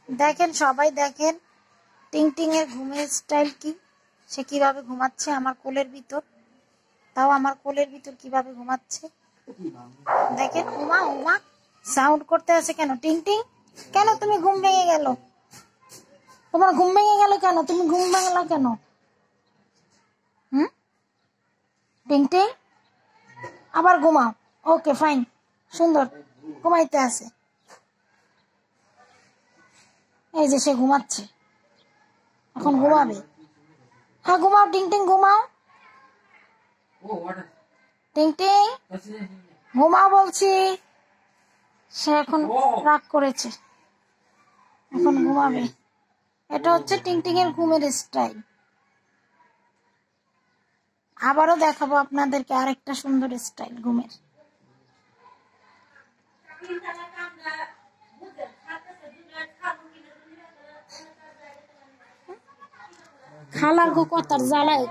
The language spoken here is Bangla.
দেখেন সবাই দেখেন টিংটিং এর ঘুমের স্টাইল কি, সে কিভাবে ঘুমাচ্ছে আমার কোলের ভিতর, তাও আমার কোলের ভিতর কিভাবে ঘুমাচ্ছে দেখেন। উমা উমা সাউন্ড করতে আছে কেন? টিংটিং কেন তুমি ঘুম ভেঙে গেল? তোমার ঘুম ভেঙে গেল কেন? তুমি ঘুম ভাঙলা কেন? টিংটিং আবার ঘুমাও। ওকে ফাইন, সুন্দর ঘুমাইতে আছে। এই যে সে ঘুমাচ্ছে, এখন ঘুমাবে। হ্যাঁ ঘুমাও টিংটিং, ঘুমাও টিংটিং, ঘুমাও বলছি। সে এখন রাগ করেছে, এখন ঘুমাবে। এটা হচ্ছে টিংটিং এর ঘুমের স্টাইল। আবারও দেখাবো আপনাদেরকে আরেকটা সুন্দর স্টাইল ঘুমের। খালার গো কথার জ্বালায়